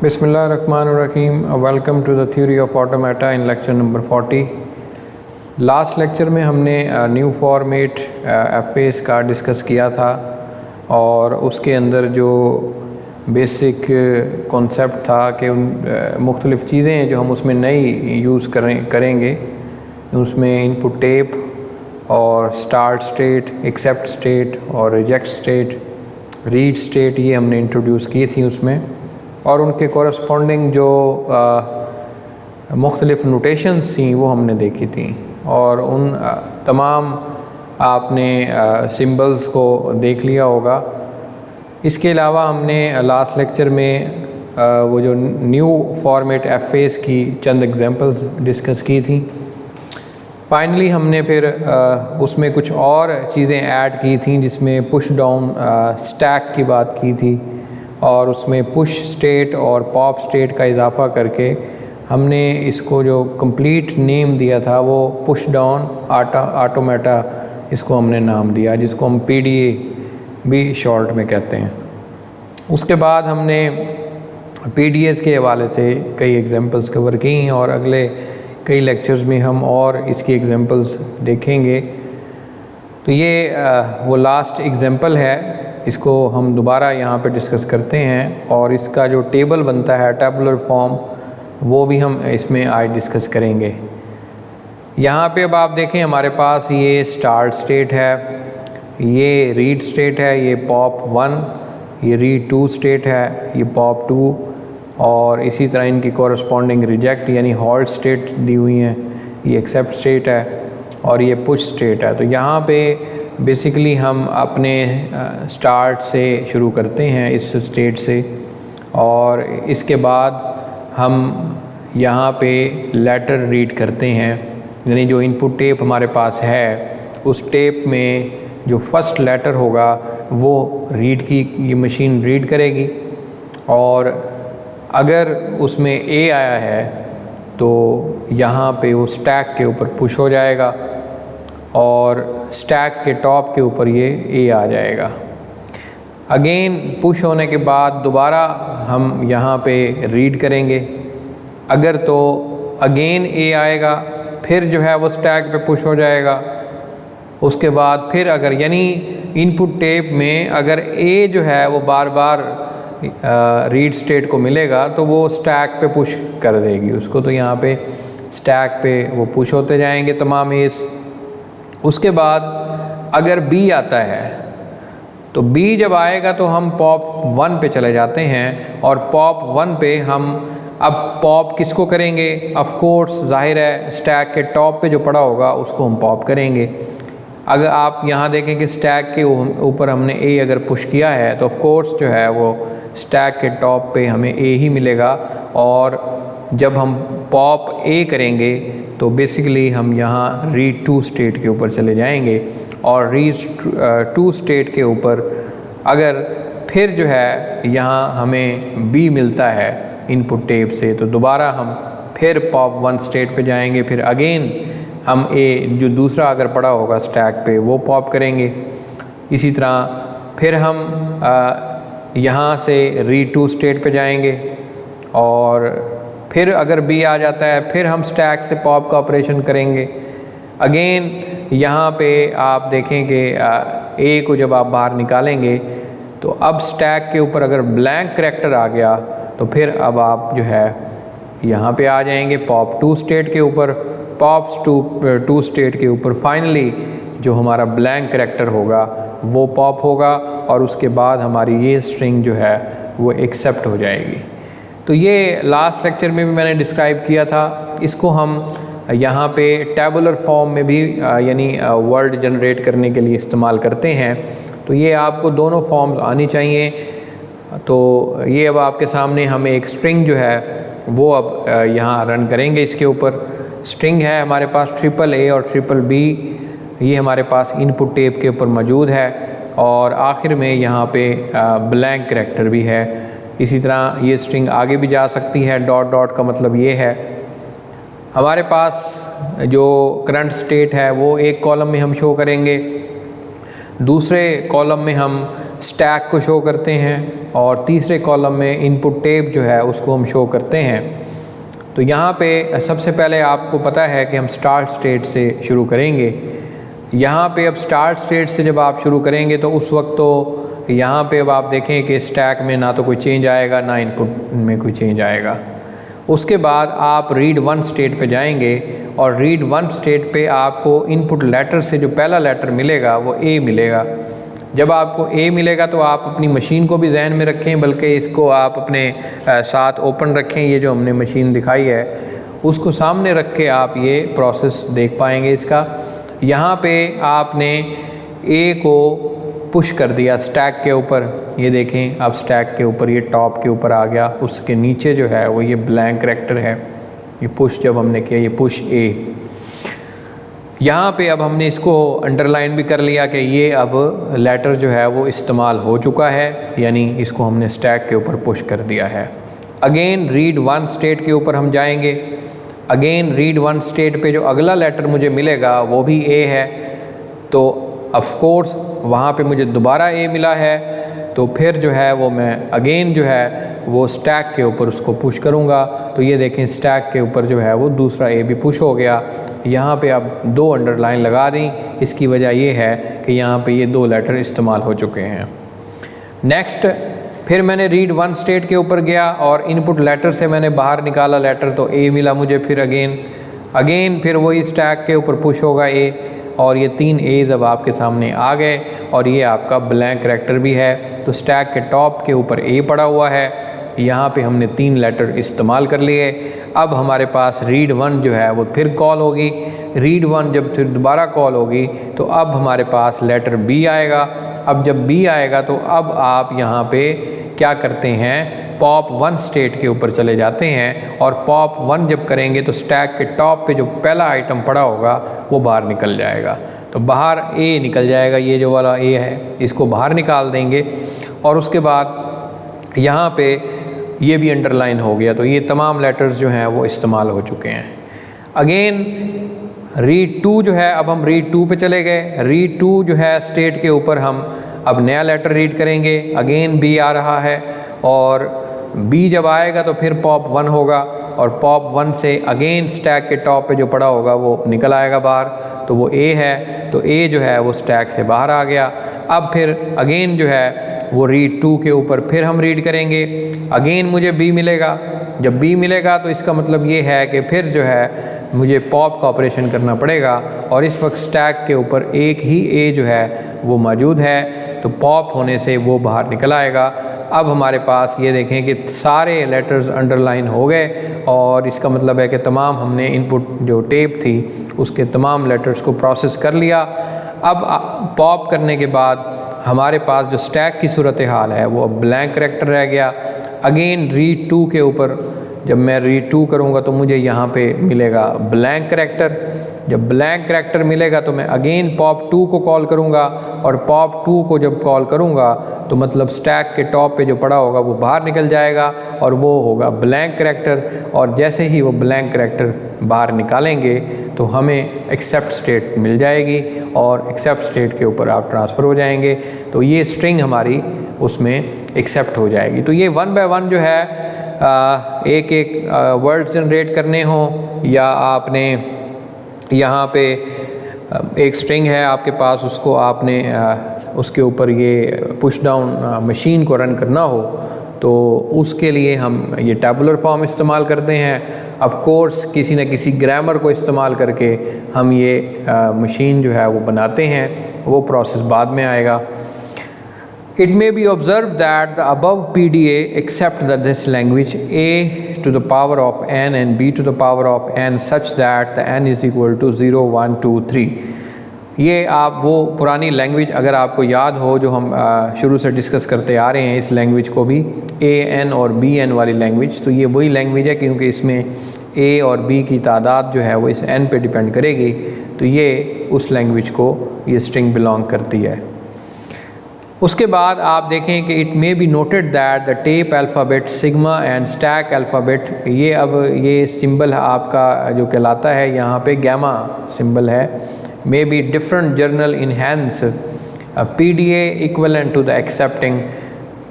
बिस्मिल्लाहिर्रहमानिर्रहीम। Welcome to the theory of automata in lecture number 40। Last lecture में हमने new format एफएस का डिस्कस किया था और उसके अंदर जो बेसिक कॉन्सेप्ट था कि मुख्तलिफ़ चीज़ें जो हम उसमें नई यूज़ करेंगे उसमें इनपुट टेप और स्टार्ट स्टेट, एक्सेप्ट स्टेट और रिजेक्ट स्टेट, रीड स्टेट, ये हमने इंट्रोड्यूस की थी उसमें, और उनके कॉरस्पॉन्डिंग जो मुख्तलिफ़ नोटेशंस थी वो हमने देखी थी और उन तमाम आपने सिंबल्स को देख लिया होगा। इसके अलावा हमने लास्ट लेक्चर में वो जो न्यू फॉर्मेट एफएस की चंद एग्जांपल्स डिस्कस की थी। फाइनली हमने फिर उसमें कुछ और चीज़ें ऐड की थी जिसमें पुश डाउन स्टैक की बात की थी और उसमें पुश स्टेट और पॉप स्टेट का इजाफा करके हमने इसको जो कंप्लीट नेम दिया था वो पुश डाउन ऑटोमेटा इसको हमने नाम दिया, जिसको हम पीडीए भी शॉर्ट में कहते हैं। उसके बाद हमने पीडीएस के हवाले से कई एग्जांपल्स कवर की और अगले कई लेक्चर्स में हम और इसकी एग्जांपल्स देखेंगे। तो ये वो लास्ट एग्जांपल है, इसको हम दोबारा यहाँ पे डिस्कस करते हैं और इसका जो टेबल बनता है टेबुलर फॉर्म वो भी हम इसमें आज डिस्कस करेंगे। यहाँ पे अब आप देखें हमारे पास ये स्टार्ट स्टेट है, ये रीड स्टेट है, ये पॉप 1, ये रीड 2 स्टेट है, ये पॉप 2 और इसी तरह इनकी कॉरस्पॉन्डिंग रिजेक्ट यानी हॉल्ट स्टेट दी हुई हैं, ये एक्सेप्ट स्टेट है और ये पुश स्टेट है। तो यहाँ पे बेसिकली हम अपने स्टार्ट से शुरू करते हैं इस स्टेट से और इसके बाद हम यहाँ पे लेटर रीड करते हैं, यानी जो इनपुट टेप हमारे पास है उस टेप में जो फर्स्ट लेटर होगा वो रीड की ये मशीन रीड करेगी और अगर उसमें ए आया है तो यहाँ पे वो स्टैक के ऊपर पुश हो जाएगा और स्टैक के टॉप के ऊपर ये ए आ जाएगा। अगेन पुश होने के बाद दोबारा हम यहाँ पे रीड करेंगे, अगर तो अगेन ए आएगा फिर जो है वो स्टैक पे पुश हो जाएगा। उसके बाद फिर अगर यानी इनपुट टेप में अगर ए जो है वो बार बार रीड स्टेट को मिलेगा तो वो स्टैक पे पुश कर देगी उसको, तो यहाँ पे स्टैक पे वो पुश होते जाएंगे तमाम एस। उसके बाद अगर बी आता है तो बी जब आएगा तो हम पॉप 1 पे चले जाते हैं और पॉप 1 पे हम अब पॉप किसको करेंगे, ऑफ कोर्स जाहिर है स्टैक के टॉप पे जो पड़ा होगा उसको हम पॉप करेंगे। अगर आप यहाँ देखें कि स्टैक के ऊपर हमने ए अगर पुश किया है तो ऑफ कोर्स जो है वो स्टैक के टॉप पे हमें ए ही मिलेगा और जब हम पॉप ए करेंगे तो बेसिकली हम यहाँ रीड 2 स्टेट के ऊपर चले जाएंगे और रीड 2 स्टेट के ऊपर अगर फिर जो है यहाँ हमें बी मिलता है इनपुट टेप से तो दोबारा हम फिर पॉप 1 स्टेट पे जाएंगे, फिर अगेन हम ए जो दूसरा अगर पड़ा होगा स्टैक पे वो पॉप करेंगे। इसी तरह फिर हम यहाँ से रीड 2 स्टेट पे जाएंगे और फिर अगर बी आ जाता है फिर हम स्टैक से पॉप का ऑपरेशन करेंगे। अगेन यहाँ पे आप देखें कि ए को जब आप बाहर निकालेंगे तो अब स्टैक के ऊपर अगर ब्लैंक करैक्टर आ गया तो फिर अब आप जो है यहाँ पे आ जाएंगे पॉप 2 स्टेट के ऊपर, पॉप 2 स्टेट के ऊपर फाइनली जो हमारा ब्लैंक करैक्टर होगा वो पॉप होगा और उसके बाद हमारी ये स्ट्रिंग जो है वो एक्सेप्ट हो जाएगी। तो ये लास्ट लेक्चर में भी मैंने डिस्क्राइब किया था, इसको हम यहाँ पे टेबुलर फॉर्म में भी यानी वर्ड जनरेट करने के लिए इस्तेमाल करते हैं। तो ये आपको दोनों फॉर्म्स आनी चाहिए। तो ये अब आपके सामने हम एक स्ट्रिंग जो है वो अब यहाँ रन करेंगे। इसके ऊपर स्ट्रिंग है हमारे पास AAA और BBB, ये हमारे पास इनपुट टेप के ऊपर मौजूद है और आखिर में यहाँ पे ब्लैंक करैक्टर भी है। इसी तरह ये स्ट्रिंग आगे भी जा सकती है। डॉट डॉट का मतलब ये है हमारे पास जो करंट स्टेट है वो एक कॉलम में हम शो करेंगे, दूसरे कॉलम में हम स्टैक को शो करते हैं और तीसरे कॉलम में इनपुट टेप जो है उसको हम शो करते हैं। तो यहाँ पे सबसे पहले आपको पता है कि हम स्टार्ट स्टेट से शुरू करेंगे। यहाँ पे अब स्टार्ट स्टेट से जब आप शुरू करेंगे तो उस वक्त तो यहाँ पे अब आप देखें कि स्टैक में ना तो कोई चेंज आएगा ना इनपुट में कोई चेंज आएगा। उसके बाद आप रीड वन स्टेट पे जाएंगे और रीड वन स्टेट पे आपको इनपुट लेटर से जो पहला लेटर मिलेगा वो ए मिलेगा। जब आपको ए मिलेगा तो आप अपनी मशीन को भी जहन में रखें, बल्कि इसको आप अपने साथ ओपन रखें। ये जो हमने मशीन दिखाई है उसको सामने रख के आप ये प्रोसेस देख पाएंगे इसका। यहाँ पे आपने ए को पुश कर दिया स्टैक के ऊपर, ये देखें अब स्टैक के ऊपर ये टॉप के ऊपर आ गया। उसके नीचे जो है वो ये ब्लैंक कैरेक्टर है, ये पुश जब हमने किया ये पुश ए। यहाँ पे अब हमने इसको अंडरलाइन भी कर लिया कि ये अब लेटर जो है वो इस्तेमाल हो चुका है, यानी इसको हमने स्टैक के ऊपर पुश कर दिया है। अगेन रीड वन स्टेट के ऊपर हम जाएंगे। अगेन रीड वन स्टेट पे जो अगला लेटर मुझे मिलेगा वो भी ए है, तो ऑफ कोर्स वहाँ पे मुझे दोबारा ए मिला है। तो फिर जो है वो मैं अगेन जो है वो स्टैक के ऊपर उसको पुश करूँगा। तो ये देखें स्टैक के ऊपर जो है वो दूसरा ए भी पुश हो गया। यहाँ पे अब 2 अंडरलाइन लगा दी, इसकी वजह ये है कि यहाँ पे ये 2 लेटर इस्तेमाल हो चुके हैं। नेक्स्ट फिर मैंने रीड वन स्टेट के ऊपर गया और इनपुट लेटर से मैंने बाहर निकाला लेटर, तो ए मिला मुझे। फिर अगेन फिर वही स्टैक के ऊपर पुश होगा ए, और ये 3 एज अब आपके सामने आ गए और ये आपका ब्लैंक कैरेक्टर भी है। तो स्टैक के टॉप के ऊपर ए पड़ा हुआ है, यहाँ पे हमने 3 लेटर इस्तेमाल कर लिए। अब हमारे पास रीड वन जो है वो फिर कॉल होगी। रीड वन जब फिर दोबारा कॉल होगी तो अब हमारे पास लेटर बी आएगा। अब जब बी आएगा तो अब आप यहाँ पे क्या करते हैं, पॉप वन स्टेट के ऊपर चले जाते हैं और पॉप वन जब करेंगे तो स्टैक के टॉप पे जो पहला आइटम पड़ा होगा वो बाहर निकल जाएगा। तो बाहर ए निकल जाएगा, ये जो वाला ए है इसको बाहर निकाल देंगे। और उसके बाद यहाँ पे ये भी अंडरलाइन हो गया। तो ये तमाम लेटर्स जो हैं वो इस्तेमाल हो चुके हैं। अगेन रीड टू जो है, अब हम रीड टू पे चले गए। रीड टू जो है स्टेट के ऊपर हम अब नया लेटर रीड करेंगे। अगेन बी आ रहा है और बी जब आएगा तो फिर पॉप वन होगा और पॉप वन से अगेन स्टैक के टॉप पे जो पड़ा होगा वो निकल आएगा बाहर। तो वो ए है, तो ए जो है वो स्टैक से बाहर आ गया। अब फिर अगेन जो है वो रीड टू के ऊपर फिर हम रीड करेंगे। अगेन मुझे बी मिलेगा। जब बी मिलेगा तो इसका मतलब ये है कि फिर जो है मुझे पॉप का ऑपरेशन करना पड़ेगा और इस वक्त स्टैक के ऊपर एक ही ए जो है वो मौजूद है, तो पॉप होने से वो बाहर निकल आएगा। अब हमारे पास ये देखें कि सारे लेटर्स अंडरलाइन हो गए और इसका मतलब है कि तमाम हमने इनपुट जो टेप थी उसके तमाम लेटर्स को प्रोसेस कर लिया। अब पॉप करने के बाद हमारे पास जो स्टैक की सूरत हाल है वो अब ब्लैंक कैरेक्टर रह गया। अगेन रीड टू के ऊपर जब मैं रीड टू करूँगा तो मुझे यहाँ पे मिलेगा ब्लैंक कैरेक्टर। जब ब्लैंक कैरेक्टर मिलेगा तो मैं अगेन पॉप टू को कॉल करूँगा और पॉप टू को जब कॉल करूँगा तो मतलब स्टैक के टॉप पे जो पड़ा होगा वो बाहर निकल जाएगा और वो होगा ब्लैंक कैरेक्टर। और जैसे ही वो ब्लैंक कैरेक्टर बाहर निकालेंगे तो हमें एक्सेप्ट स्टेट मिल जाएगी और एक्सेप्ट स्टेट के ऊपर आप ट्रांसफ़र हो जाएंगे। तो ये स्ट्रिंग हमारी उसमें एक्सेप्ट हो जाएगी। तो ये 1 बाय 1 जो है एक एक वर्ड जनरेट करने हों या आपने यहाँ पे एक स्ट्रिंग है आपके पास, उसको आपने उसके ऊपर ये पुश डाउन मशीन को रन करना हो तो उसके लिए हम ये टैबुलर फॉर्म इस्तेमाल करते हैं। ऑफ कोर्स किसी न किसी ग्रामर को इस्तेमाल करके हम ये मशीन जो है वो बनाते हैं, वो प्रोसेस बाद में आएगा। It may be observed that the above PDA accept that this language a to the power of n and b to the power of n such that the n is equal to 0, 1, 2, 3। ये आप वो पुरानी language अगर आपको याद हो जो हम शुरू से डिस्कस करते आ रहे हैं इस लैंग्वेज को भी, a n और b n वाली लैंग्वेज, तो ये वही लैंग्वेज है क्योंकि इसमें a और b की तादाद जो है वो इस n पे डिपेंड करेगी। तो ये उस लैंग्वेज को ये स्ट्रिंग बिलोंग करती है। उसके बाद आप देखें कि it may be noted that the tape alphabet sigma and stack alphabet, ये अब ये सिंबल आपका जो कहलाता है यहाँ पे गैमा सिंबल है, may be different journal enhance PDA equivalent to the accepting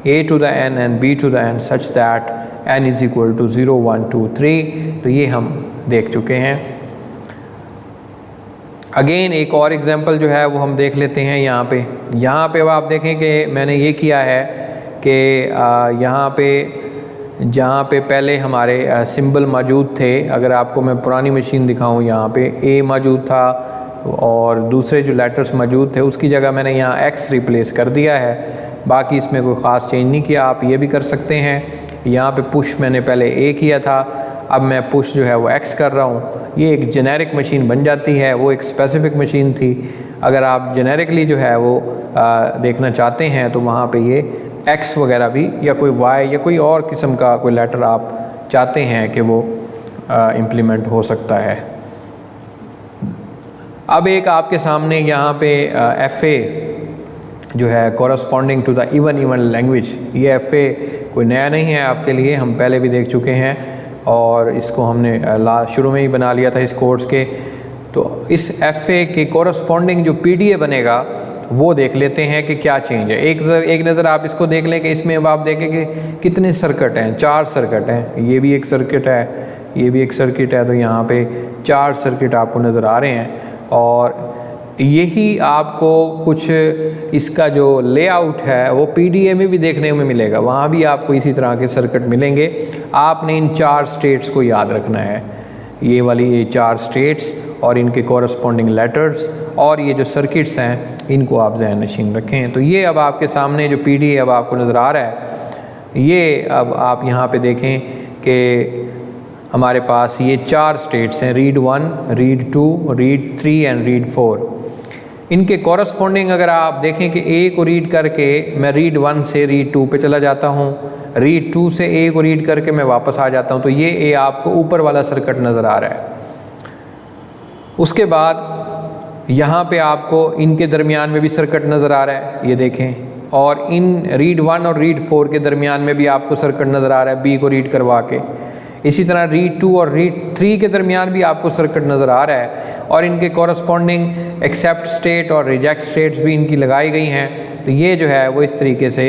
A to the n and B to the n such that n is equal to 0, 1, 2, 3। तो ये हम देख चुके हैं। अगेन एक और एग्जांपल जो है वो हम देख लेते हैं यहाँ पे वो आप देखें कि मैंने ये किया है कि यहाँ पे जहाँ पे पहले हमारे सिंबल मौजूद थे, अगर आपको मैं पुरानी मशीन दिखाऊं, यहाँ पे A मौजूद था और दूसरे जो लेटर्स मौजूद थे उसकी जगह मैंने यहाँ X रिप्लेस कर दिया है। बाकी इसमें कोई ख़ास चेंज नहीं किया। आप ये भी कर सकते हैं। यहाँ पे पुश मैंने पहले A किया था, अब मैं पुश जो है वो X कर रहा हूँ। ये एक जेनेरिक मशीन बन जाती है। वो एक स्पेसिफ़िक मशीन थी। अगर आप जेनेरिकली जो है वो देखना चाहते हैं तो वहाँ पे ये X वगैरह भी या कोई Y या कोई और किस्म का कोई लेटर आप चाहते हैं कि वो इम्प्लीमेंट हो सकता है। अब एक आपके सामने यहाँ पे FA जो है corresponding to the even language, ये FA कोई नया नहीं है आपके लिए, हम पहले भी देख चुके हैं और इसको हमने शुरू में ही बना लिया था इस कोर्स के। तो इस FA के कॉरस्पॉन्डिंग जो PDA बनेगा वो देख लेते हैं कि क्या चेंज है। एक नज़र आप इसको देख लें कि इसमें अब आप देखें कि कितने सर्किट हैं, 4 सर्किट हैं। ये भी एक सर्किट है, ये भी एक सर्किट है, तो यहाँ पे 4 सर्किट आपको नज़र आ रहे हैं। और यही आपको कुछ इसका जो लेआउट है वो PDA में भी देखने में मिलेगा, वहाँ भी आपको इसी तरह के सर्किट मिलेंगे। आपने इन 4 स्टेट्स को याद रखना है, ये वाली ये 4 स्टेट्स और इनके कॉरस्पॉन्डिंग लेटर्स और ये जो सर्किट्स हैं इनको आप ज़हन नशीन रखें। तो ये अब आपके सामने जो PDA अब आपको नज़र आ रहा है, ये अब आप यहाँ पे देखें कि हमारे पास ये 4 स्टेट्स हैं, read 1, read 2, read 3 and read 4। इनके कॉरस्पॉन्डिंग अगर आप देखें कि A को रीड करके मैं रीड 1 से रीड 2 पे चला जाता हूँ, रीड 2 से A को रीड करके मैं वापस आ जाता हूँ, तो ये A आपको ऊपर वाला सर्किट नज़र आ रहा है। उसके बाद यहाँ पे आपको इनके दरमियान में भी सर्किट नज़र आ रहा है, ये देखें। और इन रीड 1 और रीड 4 के दरमियान में भी आपको सर्किट नज़र आ रहा है B को रीड करवा के। इसी तरह रीड 2 और रीड 3 के दरमियान भी आपको सर्किट नज़र आ रहा है और इनके कॉरस्पॉन्डिंग एक्सेप्ट स्टेट और रिजेक्ट स्टेट्स भी इनकी लगाई गई हैं। तो ये जो है वो इस तरीके से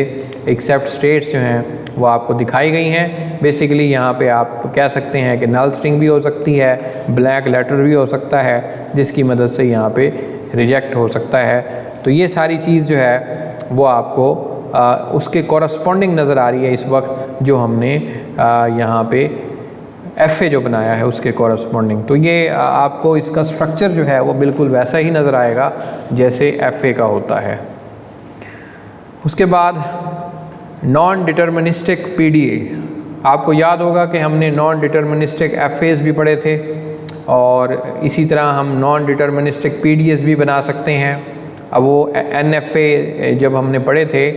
एक्सेप्ट स्टेट्स जो हैं वो आपको दिखाई गई हैं। बेसिकली यहाँ पे आप कह सकते हैं कि नल स्ट्रिंग भी हो सकती है, ब्लैक लेटर भी हो सकता है, जिसकी मदद से यहाँ पे रिजेक्ट हो सकता है। तो ये सारी चीज़ जो है वो आपको उसके कॉरस्पॉन्डिंग नज़र आ रही है इस वक्त जो हमने यहाँ पे FA जो बनाया है उसके कॉरस्पॉन्डिंग। तो ये आपको इसका स्ट्रक्चर जो है वो बिल्कुल वैसा ही नज़र आएगा जैसे FA का होता है। उसके बाद नॉन डिटर्मिनिस्टिक PDA, आपको याद होगा कि हमने नॉन डिटर्मिनिस्टिक FAs भी पढ़े थे और इसी तरह हम नॉन डिटर्मिनिस्टिक PDAs भी बना सकते हैं। अब वो NFA जब हमने पढ़े थे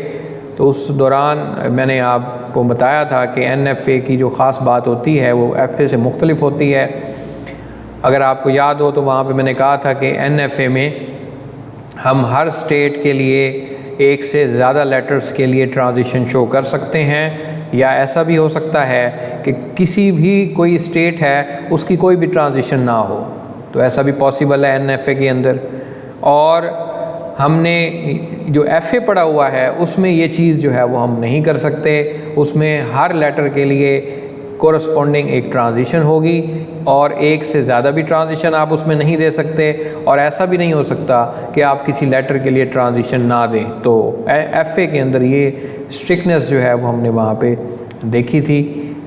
तो उस दौरान मैंने आपको बताया था कि NFA की जो ख़ास बात होती है वो FA से मुख्तलिफ होती है। अगर आपको याद हो तो वहाँ पे मैंने कहा था कि NFA में हम हर स्टेट के लिए एक से ज़्यादा लेटर्स के लिए ट्रांजिशन शो कर सकते हैं, या ऐसा भी हो सकता है कि किसी भी कोई स्टेट है उसकी कोई भी ट्रांजिशन ना हो, तो ऐसा भी पॉसिबल है NFA के अंदर। और हमने जो FA पढ़ा हुआ है उसमें ये चीज़ जो है वो हम नहीं कर सकते, उसमें हर लेटर के लिए कोरस्पॉन्डिंग एक ट्रांजिशन होगी और एक से ज़्यादा भी ट्रांजिशन आप उसमें नहीं दे सकते, और ऐसा भी नहीं हो सकता कि आप किसी लेटर के लिए ट्रांजिशन ना दें। तो FA के अंदर ये स्ट्रिक्टनेस जो है वो हमने वहाँ पे देखी थी,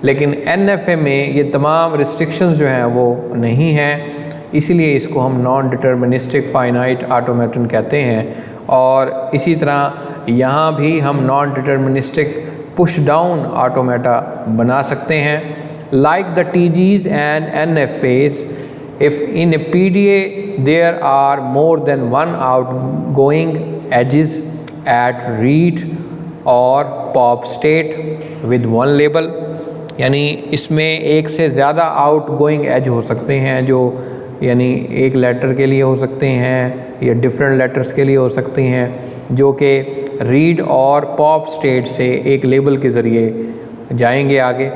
लेकिन NFA में ये तमाम रिस्ट्रिक्शंस जो हैं वो नहीं हैं, इसीलिए इसको हम नॉन डिटर्मिनिस्टिक फाइनाइट ऑटोमेटन कहते हैं। और इसी तरह यहाँ भी हम non deterministic push down automata बना सकते हैं। Like the TGs and NFAs, if in a PDA there are more than one outgoing edges at read or pop state with one label, यानी इसमें एक से ज़्यादा आउटगोइंग एज हो सकते हैं, जो यानी एक लेटर के लिए हो सकते हैं या डिफरेंट लेटर्स के लिए हो सकते हैं, जो कि रीड और पॉप स्टेट से एक लेबल के ज़रिए जाएंगे आगे।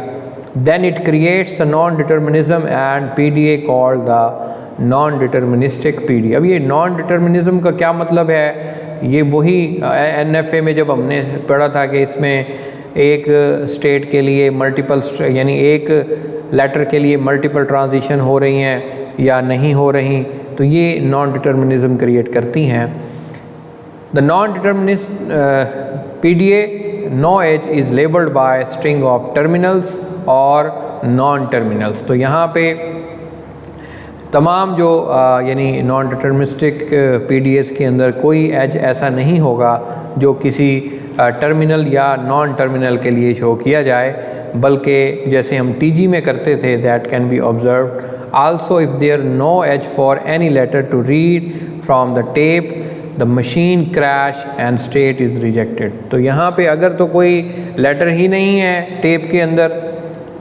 Then it creates the non determinism and PDA called the non deterministic PDA। अब ये नॉन डिटर्मिनिज्म का क्या मतलब है ये वही NFA में जब हमने पढ़ा था कि इसमें एक स्टेट के लिए मल्टीपल यानी एक लेटर के लिए मल्टीपल ट्रांजिशन हो रही हैं या नहीं हो रही, तो ये नॉन डिटर्मिनिज्म क्रिएट करती हैं। The non determinist PDA no edge is labelled by string of terminals और नॉन टर्मिनल्स। तो यहाँ पे तमाम जो यानी नॉन डिटर्मिनिस्टिक PDAs के अंदर कोई एज ऐसा नहीं होगा जो किसी टर्मिनल या नॉन टर्मिनल के लिए शो किया जाए, बल्कि जैसे हम TG में करते थे, that can be observed also if there no edge for any letter to read from the tape the machine crash and state is rejected. तो यहाँ पे अगर तो कोई लेटर ही नहीं है टेप के अंदर,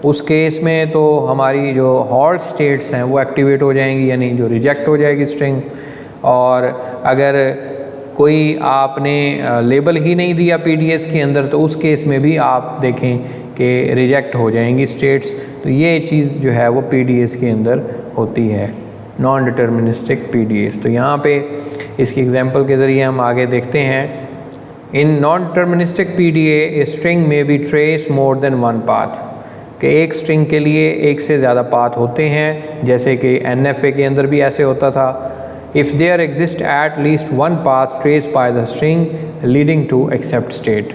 उस केस में तो हमारी जो हॉल्ट स्टेट्स हैं वो एक्टिवेट हो जाएंगी, यानी जो रिजेक्ट हो जाएगी स्ट्रिंग। और अगर कोई आपने लेबल ही नहीं दिया PDS के अंदर, तो उस केस में भी आप देखें कि रिजेक्ट हो जाएंगी स्टेट्स। तो ये चीज़ जो है वो PDS के अंदर होती है, नॉन डिटर्मिनिस्टिक PDS। तो यहाँ पे इसकी एग्जांपल के ज़रिए हम आगे देखते हैं। In non deterministic PDA a string may be trace more than one path, कि एक स्ट्रिंग के लिए एक से ज़्यादा पाथ होते हैं, जैसे कि NFA के अंदर भी ऐसे होता था। If there exist at least one path trace by the string leading to accept state.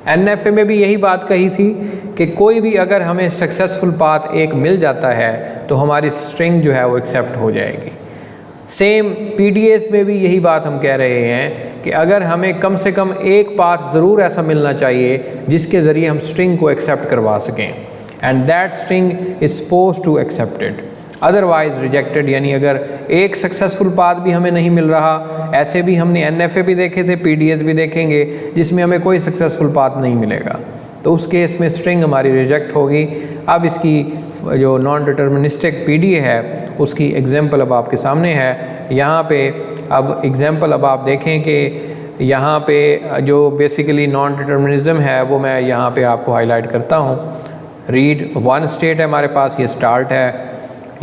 NFA में भी यही बात कही थी कि कोई भी अगर हमें सक्सेसफुल पाथ एक मिल जाता है तो हमारी स्ट्रिंग जो है वो एक्सेप्ट हो जाएगी। सेम PDS में भी यही बात हम कह रहे हैं कि अगर हमें कम से कम एक पाथ ज़रूर ऐसा मिलना चाहिए जिसके ज़रिए हम स्ट्रिंग को एक्सेप्ट करवा सकें, and that string is suppose to accepted otherwise rejected. यानी अगर एक सक्सेसफुल पाथ भी हमें नहीं मिल रहा, ऐसे भी हमने NFA भी देखे थे, PDS भी देखेंगे जिसमें हमें कोई सक्सेसफुल पाथ नहीं मिलेगा, तो उस केस में स्ट्रिंग हमारी रिजेक्ट होगी। अब इसकी जो नॉन डिटर्मिनिस्टिक PDA है उसकी एग्जांपल अब आपके सामने है। यहाँ पे अब एग्जांपल अब आप देखें कि यहाँ पे जो बेसिकली नॉन डिटर्मिनिज्म है वो मैं यहाँ पे आपको हाईलाइट करता हूँ। रीड वन स्टेट है हमारे पास, ये स्टार्ट है।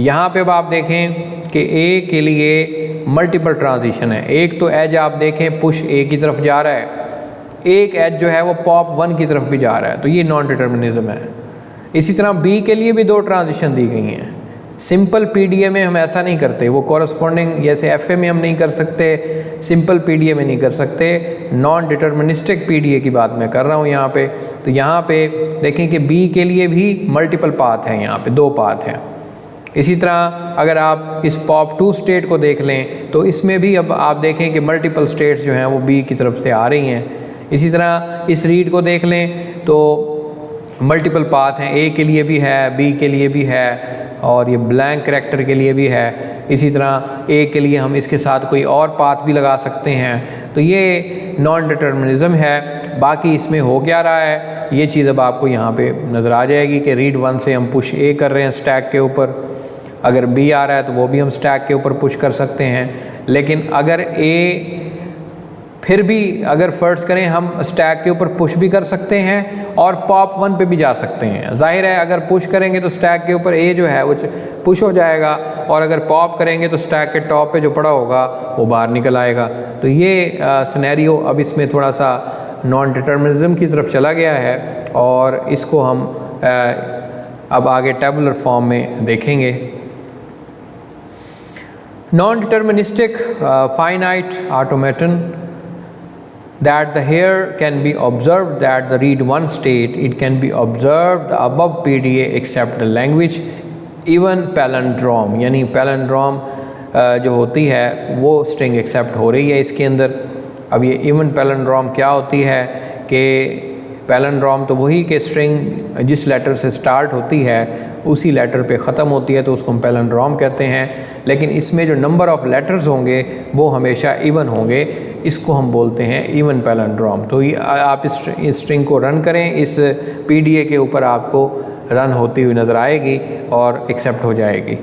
यहाँ पे अब आप देखें कि A के लिए मल्टीपल ट्रांजिशन है। एक तो एज आप देखें पुश A की तरफ जा रहा है, एक एज जो है वो पॉप 1 की तरफ भी जा रहा है, तो ये नॉन डिटर्मिनिज्म है। इसी तरह B के लिए भी दो ट्रांजिशन दी गई हैं। सिंपल PDA में हम ऐसा नहीं करते, वो कॉरस्पॉन्डिंग जैसे FA में हम नहीं कर सकते, सिंपल PDA में नहीं कर सकते। नॉन डिटर्मिनिस्टिक PDA की बात मैं कर रहा हूँ यहाँ पे। तो यहाँ पे देखें कि B के लिए भी मल्टीपल पाथ हैं, यहाँ पे दो पाथ हैं। इसी तरह अगर आप इस पॉप 2 स्टेट को देख लें तो इसमें भी अब आप देखें कि मल्टीपल स्टेट्स जो हैं वो B की तरफ से आ रही हैं। इसी तरह इस रीड को देख लें तो मल्टीपल पाथ हैं, A के लिए भी है, B के लिए भी है, और ये ब्लैंक करैक्टर के लिए भी है। इसी तरह A के लिए हम इसके साथ कोई और पाथ भी लगा सकते हैं। तो ये नॉन डिटर्मिनिज्म है। बाकी इसमें हो क्या रहा है ये चीज़ अब आपको यहाँ पे नज़र आ जाएगी कि रीड 1 से हम पुश A कर रहे हैं स्टैक के ऊपर, अगर B आ रहा है तो वो भी हम स्टैक के ऊपर पुश कर सकते हैं। लेकिन अगर A फिर भी अगर फर्ज करें हम स्टैक के ऊपर पुश भी कर सकते हैं और पॉप 1 पे भी जा सकते हैं। जाहिर है अगर पुश करेंगे तो स्टैक के ऊपर A जो है वो पुश हो जाएगा, और अगर पॉप करेंगे तो स्टैक के टॉप पे जो पड़ा होगा वो बाहर निकल आएगा। तो ये सिनेरियो अब इसमें थोड़ा सा नॉन डिटर्मिनिज्म की तरफ चला गया है, और इसको हम अब आगे टेबुलर फॉर्म में देखेंगे। Non deterministic finite automaton that the here can be observed that the read 1 state it can be observed the above PDA except the language even palindrome, यानी palindrome जो होती है वो स्ट्रिंग एक्सेप्ट हो रही है इसके अंदर। अब ये इवन पैलिंड्रोम क्या होती है कि पैलिंड्रोम तो वही कि स्ट्रिंग जिस लेटर से स्टार्ट होती है उसी लेटर पे ख़त्म होती है, तो उसको हम पैलिंड्रोम कहते हैं। लेकिन इसमें जो नंबर ऑफ़ लेटर्स होंगे वो हमेशा इवन होंगे, इसको हम बोलते हैं इवन पैलिंड्रोम। तो ये आप इस स्ट्रिंग को रन करें, इस PDA के ऊपर आपको रन होती हुई नज़र आएगी और एक्सेप्ट हो जाएगी।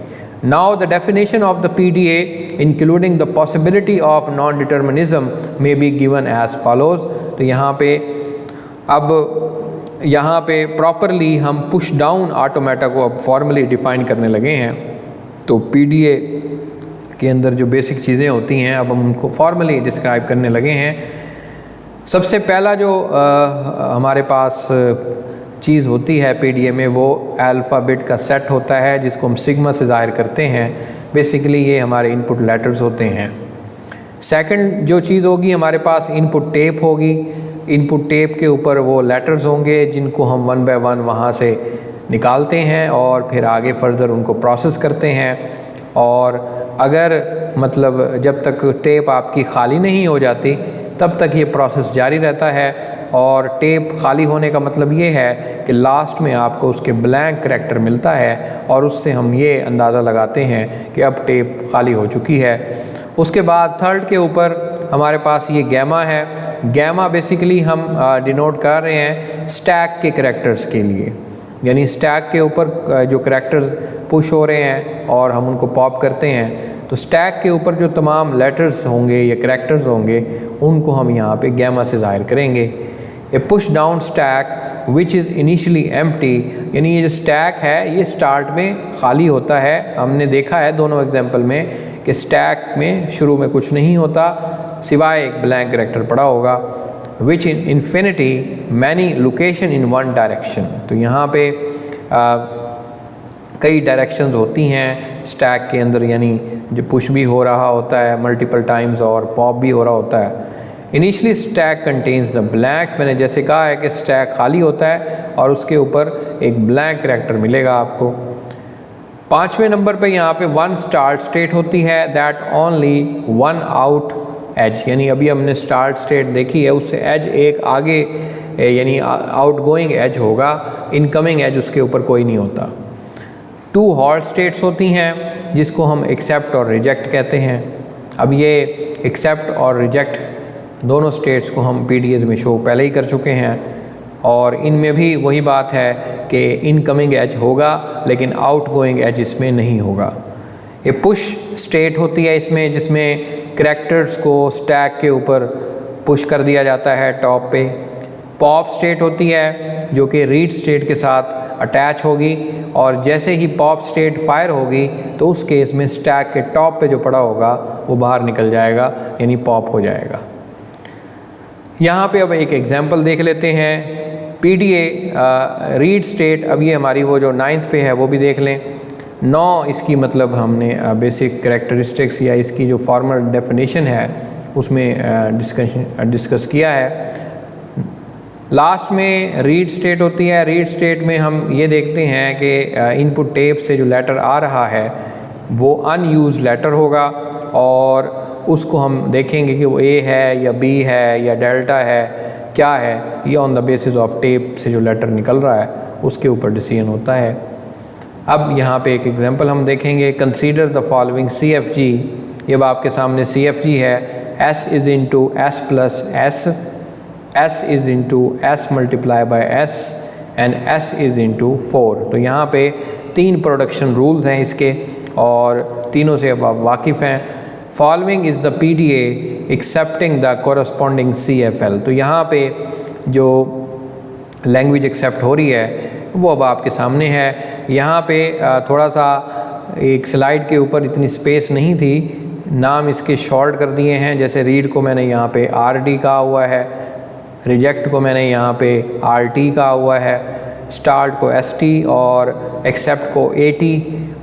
Now the definition of the PDA including the possibility of non determinism may be given as follows. तो यहाँ पे प्रॉपरली हम पुश डाउन ऑटोमेटा को अब फॉर्मली डिफ़ाइन करने लगे हैं। तो PDA के अंदर जो बेसिक चीज़ें होती हैं अब हम उनको फॉर्मली डिस्क्राइब करने लगे हैं। सबसे पहला जो हमारे पास चीज़ होती है पीडीए में वो अल्फ़ाबेट का सेट होता है जिसको हम सिग्मा से ज़ाहिर करते हैं। बेसिकली ये हमारे इनपुट लेटर्स होते हैं। सेकंड जो चीज़ होगी हमारे पास इनपुट टेप होगी। इनपुट टेप के ऊपर वो लेटर्स होंगे जिनको हम वन बाय वन वहाँ से निकालते हैं और फिर आगे फर्दर उनको प्रोसेस करते हैं। और अगर मतलब जब तक टेप आपकी खाली नहीं हो जाती तब तक ये प्रोसेस जारी रहता है। और टेप खाली होने का मतलब ये है कि लास्ट में आपको उसके ब्लैंक करैक्टर मिलता है और उससे हम ये अंदाज़ा लगाते हैं कि अब टेप खाली हो चुकी है। उसके बाद थर्ड के ऊपर हमारे पास ये गैमा है। गैमा बेसिकली हम डिनोट कर रहे हैं स्टैक के करैक्टर्स के लिए, यानी स्टैक के ऊपर जो करैक्टर्स पुश हो रहे हैं और हम उनको पॉप करते हैं तो स्टैक के ऊपर जो तमाम लेटर्स होंगे या करैक्टर्स होंगे उनको हम यहाँ पे गैमा से ज़ाहिर करेंगे। A push down stack which is initially empty, यानी ये जो स्टैक है ये स्टार्ट में खाली होता है। हमने देखा है दोनों एग्जाम्पल में कि स्टैक में शुरू में कुछ नहीं होता सिवाय एक ब्लैंक करैक्टर पड़ा होगा। Which in infinity many location in one direction, तो यहाँ पे कई डायरेक्शंस होती हैं स्टैक के अंदर, यानी जो पुश भी हो रहा होता है मल्टीपल टाइम्स और पॉप भी हो रहा होता है। Initially stack contains the blank, मैंने जैसे कहा है कि स्टैक खाली होता है और उसके ऊपर एक ब्लैंक करैक्टर मिलेगा आपको। पाँचवें नंबर पे यहाँ पे वन स्टार्ट स्टेट होती है that only one out edge, यानी अभी हमने स्टार्ट स्टेट देखी है उससे एज एक आगे यानी आउट गोइंग एज होगा, इनकमिंग एज उसके ऊपर कोई नहीं होता। टू हॉल्ट स्टेट्स होती हैं जिसको हम एक्सेप्ट और रिजेक्ट कहते हैं। अब ये एक्सेप्ट और रिजेक्ट दोनों स्टेट्स को हम पीडीएस में शो पहले ही कर चुके हैं और इनमें भी वही बात है कि इनकमिंग एज होगा लेकिन आउट गोइंग एज इसमें नहीं होगा। ये पुश स्टेट होती है इसमें जिसमें करैक्टर्स को स्टैक के ऊपर पुश कर दिया जाता है टॉप पे। पॉप स्टेट होती है जो कि रीड स्टेट के साथ अटैच होगी और जैसे ही पॉप स्टेट फायर होगी तो उस केस में स्टैक के टॉप पे जो पड़ा होगा वो बाहर निकल जाएगा यानी पॉप हो जाएगा। यहाँ पे अब एक एग्जांपल देख लेते हैं पीडीए रीड स्टेट। अब ये हमारी वो जो 9th पे है वो भी देख लें। 9 इसकी मतलब हमने बेसिक करैक्टरिस्टिक्स या इसकी जो फॉर्मल डेफिनेशन है उसमें डिस्कस किया है। लास्ट में रीड स्टेट होती है। रीड स्टेट में हम ये देखते हैं कि इनपुट टेप से जो लेटर आ रहा है वो अनयूज लेटर होगा और उसको हम देखेंगे कि वो ए है या बी है या डेल्टा है क्या है, ये on the basis of tape से जो लेटर निकल रहा है उसके ऊपर डिसीजन होता है। अब यहाँ पे एक एग्जांपल हम देखेंगे। कंसीडर द फॉलोइंग CFG, ये अब आपके सामने CFG है। S is into S plus S, S is into S multiply by S and S is into 4। तो यहाँ पे 3 प्रोडक्शन रूल्स हैं इसके और तीनों से अब आप वाकिफ़ हैं। Following is the PDA accepting the corresponding CFL, तो यहाँ पे जो लैंग्वेज एक्सेप्ट हो रही है वो अब आपके सामने है। यहाँ पे थोड़ा सा एक स्लाइड के ऊपर इतनी स्पेस नहीं थी, नाम इसके शॉर्ट कर दिए हैं। जैसे रीड को मैंने यहाँ पे RD कहा हुआ है, रिजेक्ट को मैंने यहाँ पे RT कहा हुआ है, स्टार्ट को ST और एक्सेप्ट को AT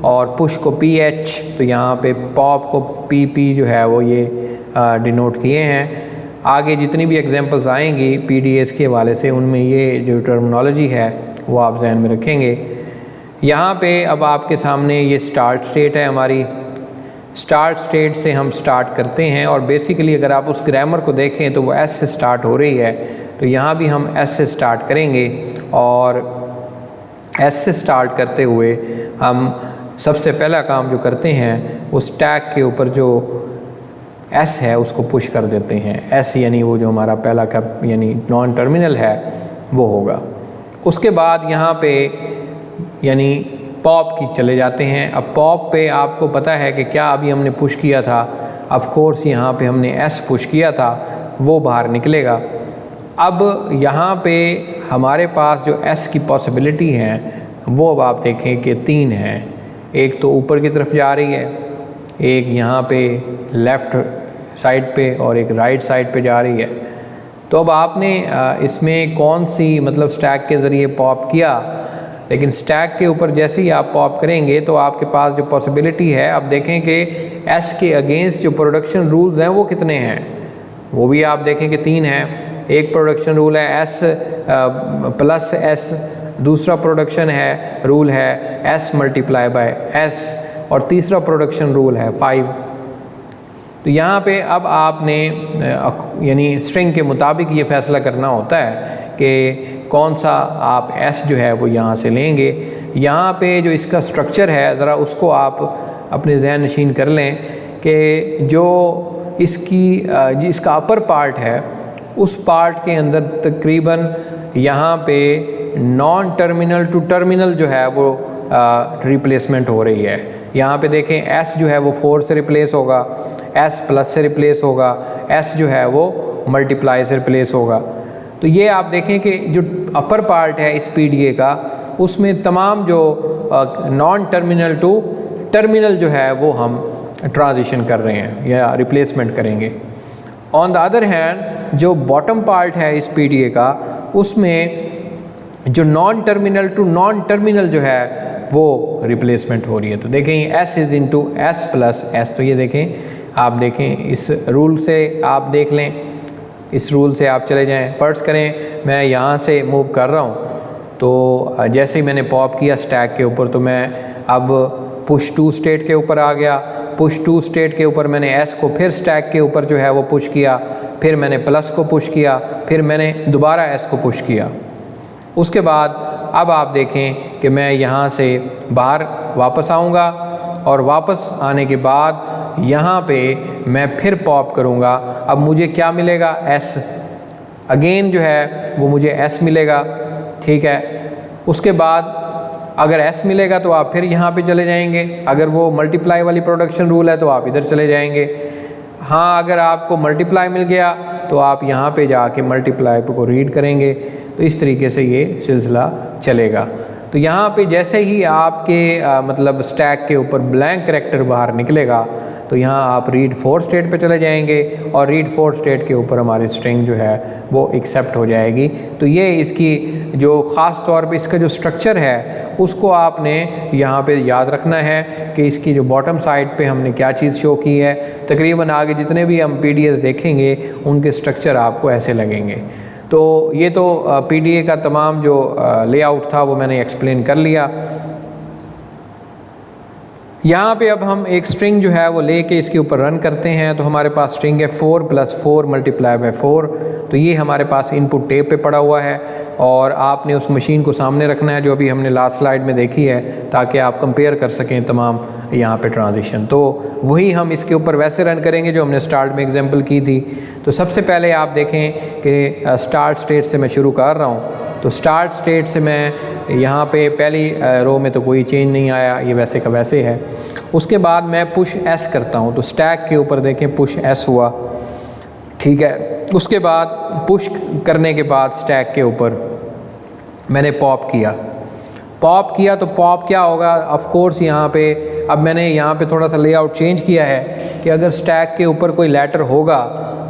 और पुश को PH। तो यहाँ पे पॉप को PP जो है वो ये डिनोट किए हैं। आगे जितनी भी एग्जांपल्स आएंगी PDAs के हवाले से उनमें ये जो टर्मिनोलॉजी है वो आप जहन में रखेंगे। यहाँ पे अब आपके सामने ये स्टार्ट स्टेट है हमारी। स्टार्ट स्टेट से हम स्टार्ट करते हैं और बेसिकली अगर आप उस ग्रामर को देखें तो वो S से स्टार्ट हो रही है, तो यहाँ भी हम S से स्टार्ट करेंगे और S से स्टार्ट करते हुए हम सबसे पहला काम जो करते हैं वो स्टैक के ऊपर जो S है उसको पुश कर देते हैं। S यानी वो जो हमारा पहला कैप यानी नॉन टर्मिनल है वो होगा। उसके बाद यहाँ पे यानी पॉप की चले जाते हैं। अब पॉप पे आपको पता है कि क्या अभी हमने पुश किया था, ऑफ कोर्स यहाँ पे हमने S पुश किया था, वो बाहर निकलेगा। अब यहाँ पे हमारे पास जो S की पॉसिबिलिटी है वो अब आप देखें कि 3 हैं। एक तो ऊपर की तरफ जा रही है, एक यहाँ पे लेफ़्ट साइड पे और एक राइट साइड पे जा रही है। तो अब आपने इसमें कौन सी मतलब स्टैक के ज़रिए पॉप किया, लेकिन स्टैक के ऊपर जैसे ही आप पॉप करेंगे तो आपके पास जो पॉसिबिलिटी है, अब देखें कि एस के अगेंस्ट जो प्रोडक्शन रूल्स हैं वो कितने हैं, वो भी आप देखें कि 3 हैं। एक प्रोडक्शन रूल है एस प्लस एस, दूसरा प्रोडक्शन है रूल है एस मल्टीप्लाई बाय एस, और तीसरा प्रोडक्शन रूल है 5। तो यहाँ पे अब आपने यानी स्ट्रिंग के मुताबिक ये फैसला करना होता है कि कौन सा आप एस जो है वो यहाँ से लेंगे। यहाँ पे जो इसका स्ट्रक्चर है ज़रा उसको आप अपने जहन नशीन कर लें कि जो इसका अपर पार्ट है उस पार्ट के अंदर तकरीबन यहाँ पे नॉन टर्मिनल टू टर्मिनल जो है वो रिप्लेसमेंट हो रही है। यहाँ पे देखें एस जो है वो 4 से रिप्लेस होगा, एस प्लस से रिप्लेस होगा, एस जो है वो मल्टीप्लाई से रिप्लेस होगा। तो ये आप देखें कि जो अपर पार्ट है इस पीडीए का उसमें तमाम जो नॉन टर्मिनल टू टर्मिनल जो है वो हम ट्रांजिशन कर रहे हैं या रिप्लेसमेंट करेंगे। ऑन द अदर हैंड जो बॉटम पार्ट है इस पीडीए का उसमें जो non terminal to non terminal जो है वो रिप्लेसमेंट हो रही है। तो देखें S is into S plus S, तो ये देखें, आप देखें इस रूल से आप देख लें, इस रूल से आप चले जाएं। फ़र्ज़ करें मैं यहाँ से मूव कर रहा हूँ, तो जैसे ही मैंने पॉप किया स्टैक के ऊपर तो मैं अब पुश 2 स्टेट के ऊपर आ गया। पुश 2 स्टेट के ऊपर मैंने एस को फिर स्टैक के ऊपर जो है वो पुश किया, फिर मैंने प्लस को पुश किया, फिर मैंने दोबारा एस को पुश किया। उसके बाद अब आप देखें कि मैं यहाँ से बाहर वापस आऊँगा और वापस आने के बाद यहाँ पे मैं फिर पॉप करूँगा। अब मुझे क्या मिलेगा, एस अगेन जो है वो मुझे एस मिलेगा, ठीक है। उसके बाद अगर एस मिलेगा तो आप फिर यहाँ पे चले जाएंगे, अगर वो मल्टीप्लाई वाली प्रोडक्शन रूल है तो आप इधर चले जाएंगे। हाँ, अगर आपको मल्टीप्लाई मिल गया तो आप यहाँ पे जाके मल्टीप्लाई को रीड करेंगे। तो इस तरीके से ये सिलसिला चलेगा। तो यहाँ पे जैसे ही आपके मतलब स्टैक के ऊपर ब्लैंक करैक्टर बाहर निकलेगा तो यहाँ आप रीड 4 स्टेट पे चले जाएंगे और रीड 4 स्टेट के ऊपर हमारी स्ट्रिंग जो है वो एक्सेप्ट हो जाएगी। तो ये इसकी जो ख़ास तौर पे इसका जो स्ट्रक्चर है उसको आपने यहाँ पे याद रखना है कि इसकी जो बॉटम साइड पे हमने क्या चीज़ शो की है। तकरीबन आगे जितने भी हम पीडीएस देखेंगे उनके स्ट्रक्चर आपको ऐसे लगेंगे। तो ये तो पीडीए का तमाम जो लेआउट था वो मैंने एक्सप्लेन कर लिया। यहाँ पे अब हम एक स्ट्रिंग जो है वो लेके इसके ऊपर रन करते हैं। तो हमारे पास स्ट्रिंग है 4 + 4 मल्टीप्लाई बाय 4। तो ये हमारे पास इनपुट टेप पे पड़ा हुआ है और आपने उस मशीन को सामने रखना है जो अभी हमने लास्ट स्लाइड में देखी है, ताकि आप कंपेयर कर सकें तमाम यहाँ पे ट्रांजिशन। तो वही हम इसके ऊपर वैसे रन करेंगे जो हमने स्टार्ट में एग्जांपल की थी। तो सबसे पहले आप देखें कि स्टार्ट स्टेट से मैं शुरू कर रहा हूँ। तो स्टार्ट स्टेट से मैं यहाँ पे पहली रो में तो कोई चेंज नहीं आया, ये वैसे का वैसे है। उसके बाद मैं पुश एस करता हूँ, तो स्टैक के ऊपर देखें पुश एस हुआ, ठीक है। उसके बाद पुश करने के बाद स्टैक के ऊपर मैंने पॉप किया तो पॉप क्या होगा, ऑफ कोर्स यहाँ पे अब मैंने यहाँ पे थोड़ा सा लेआउट चेंज किया है कि अगर स्टैक के ऊपर कोई लेटर होगा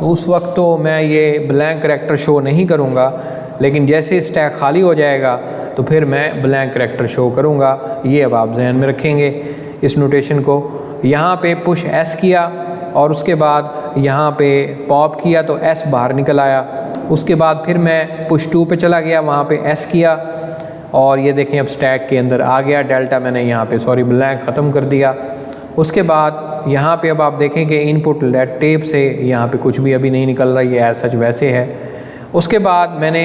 तो उस वक्त तो मैं ये ब्लैंक करैक्टर शो नहीं करूँगा, लेकिन जैसे स्टैक खाली हो जाएगा तो फिर मैं ब्लैंक करैक्टर शो करूँगा। ये अब आप जहन में रखेंगे इस नोटेशन को। यहाँ पे पुश एस किया और उसके बाद यहाँ पे पॉप किया तो एस बाहर निकल आया। उसके बाद फिर मैं पुश 2 पे चला गया, वहाँ पे एस किया और ये देखें अब स्टैक के अंदर आ गया डेल्टा, मैंने यहाँ पे ब्लैंक ख़त्म कर दिया। उसके बाद यहाँ पे अब आप देखें कि इनपुट लेट टेप से यहाँ पे कुछ भी अभी नहीं निकल रहा, ये एज सच वैसे है। उसके बाद मैंने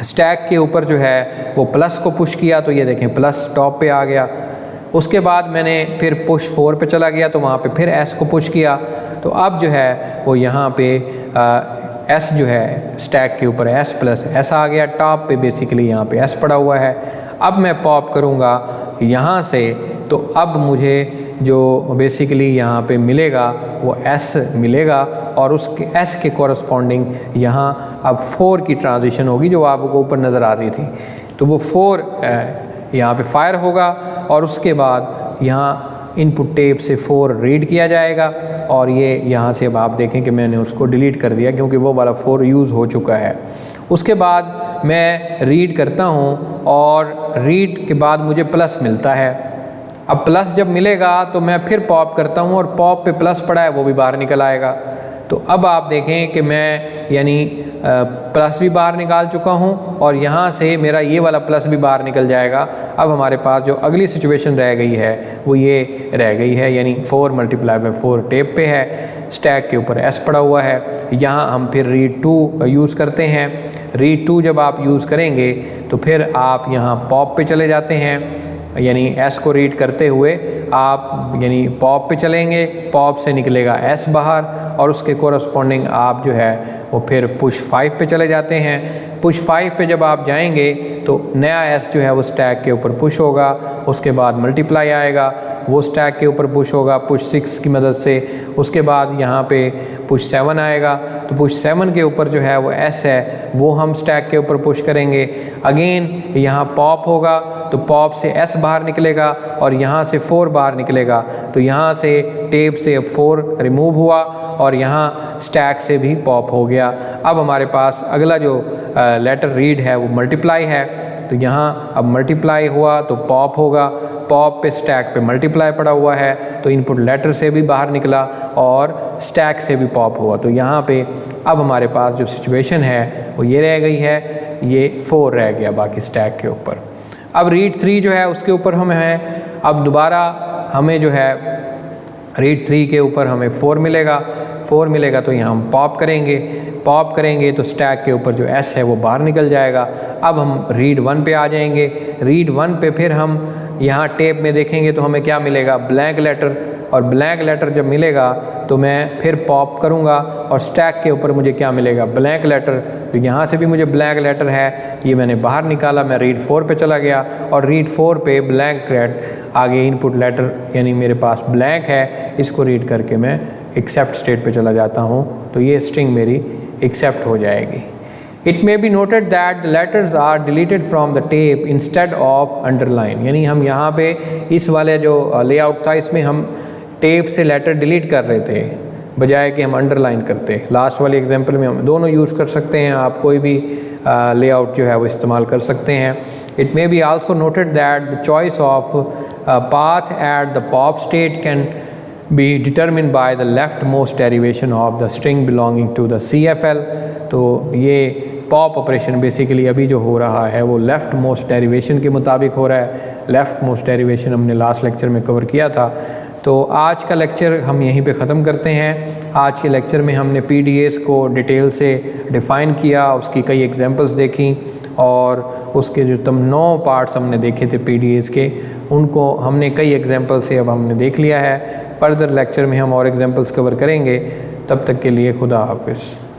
स्टैक के ऊपर जो है वो प्लस को पुश किया, तो ये देखें प्लस टॉप पे आ गया। उसके बाद मैंने फिर पुश 4 पे चला गया, तो वहाँ पे फिर एस को पुश किया, तो अब जो है वो यहाँ पे एस जो है स्टैक के ऊपर एस प्लस एस आ गया, टॉप पे बेसिकली यहाँ पे एस पड़ा हुआ है। अब मैं पॉप करूँगा यहाँ से, तो अब मुझे जो बेसिकली यहाँ पे मिलेगा वो एस मिलेगा और उसके एस के कॉरस्पॉन्डिंग यहाँ अब 4 की ट्रांजिशन होगी जो आपको ऊपर नज़र आ रही थी। तो वो 4 यहाँ पे फायर होगा और उसके बाद यहाँ इनपुट टेप से 4 रीड किया जाएगा और ये यहाँ से अब आप देखें कि मैंने उसको डिलीट कर दिया क्योंकि वो वाला 4 यूज़ हो चुका है। उसके बाद मैं रीड करता हूँ और रीड के बाद मुझे प्लस मिलता है। अब प्लस जब मिलेगा तो मैं फिर पॉप करता हूँ और पॉप पे प्लस पड़ा है वो भी बाहर निकल आएगा। तो अब आप देखें कि मैं यानी प्लस भी बाहर निकाल चुका हूँ और यहाँ से मेरा ये वाला प्लस भी बाहर निकल जाएगा। अब हमारे पास जो अगली सिचुएशन रह गई है वो ये रह गई है, यानी 4 × 4 टेप पे है, स्टैक के ऊपर S पड़ा हुआ है। यहाँ हम फिर रीड 2 यूज़ करते हैं। रीड 2 जब आप यूज़ करेंगे तो फिर आप यहाँ पॉप पे चले जाते हैं, यानी S को रीड करते हुए आप यानी पॉप पे चलेंगे, पॉप से निकलेगा S बाहर और उसके कोरस्पॉन्डिंग आप जो है वो फिर पुश 5 पे चले जाते हैं। पुश 5 पे जब आप जाएंगे तो नया S जो है वो स्टैक के ऊपर पुश होगा, उसके बाद मल्टीप्लाई आएगा, वो स्टैक के ऊपर पुश होगा पुश 6 की मदद से। उसके बाद यहाँ पे पुश 7 आएगा, तो पुश 7 के ऊपर जो है वो S है वो हम स्टैक के ऊपर पुश करेंगे। अगेन यहाँ पॉप होगा तो पॉप से S बाहर निकलेगा और यहाँ से 4 बाहर निकलेगा। तो यहाँ से टेप से अब 4 रिमूव हुआ और यहाँ स्टैक से भी पॉप हो गया। अब हमारे पास अगला जो लेटर रीड है वो मल्टीप्लाई है। तो यहाँ अब मल्टीप्लाई हुआ तो पॉप होगा, पॉप पे स्टैक पे मल्टीप्लाई पड़ा हुआ है तो इनपुट लेटर से भी बाहर निकला और स्टैक से भी पॉप हुआ। तो यहाँ पे अब हमारे पास जो सिचुएशन है वो ये रह गई है, ये 4 रह गया बाकी स्टैक के ऊपर। अब रीड 3 जो है उसके ऊपर हम है, अब दोबारा हमें जो है रीड 3 के ऊपर हमें 4 मिलेगा। 4 मिलेगा तो यहाँ हम पॉप करेंगे तो स्टैक के ऊपर जो S है वो बाहर निकल जाएगा। अब हम रीड 1 पे आ जाएंगे। रीड 1 पे फिर हम यहाँ टेप में देखेंगे तो हमें क्या मिलेगा, ब्लैंक लेटर, और ब्लैंक लेटर जब मिलेगा तो मैं फिर पॉप करूँगा और स्टैक के ऊपर मुझे क्या मिलेगा, ब्लैंक लेटर। तो यहाँ से भी मुझे ब्लैंक लेटर है, ये मैंने बाहर निकाला, मैं रीड 4 पे चला गया और रीड 4 पे ब्लैंक आगे इनपुट लेटर यानी मेरे पास ब्लैंक है, इसको रीड करके मैं एक्सेप्ट स्टेट पे चला जाता हूँ तो ये स्ट्रिंग मेरी एक्सेप्ट हो जाएगी। It may be noted that the letters are deleted from the tape instead of underline, यानी हम यहाँ पे इस वाले जो लेआउट था इसमें हम टेप से लेटर डिलीट कर रहे थे बजाय कि हम अंडरलाइन करते। लास्ट वाले एग्जांपल में हम दोनों यूज़ कर सकते हैं, आप कोई भी लेआउट जो है वो इस्तेमाल कर सकते हैं। It may be also noted that the choice of path at the pop state can be determined by the leftmost derivation of the string belonging to the CFL। तो ये पॉप ऑपरेशन बेसिकली अभी जो हो रहा है वो left most derivation के मुताबिक हो रहा है। लेफ़्ट मोस्ट डेरिवेशन हमने लास्ट लेक्चर में कवर किया था। तो आज का लेक्चर हम यहीं पे ख़त्म करते हैं। आज के लेक्चर में हमने PDAs को डिटेल से डिफ़ाइन किया, उसकी कई एग्जांपल्स देखी और उसके जो 9 पार्ट्स हमने देखे थे PDAs के, उनको हमने कई एग्जांपल से अब हमने देख लिया है। फर्दर लेक्चर में हम और एग्जांपल्स कवर करेंगे। तब तक के लिए खुदा हाफिज़।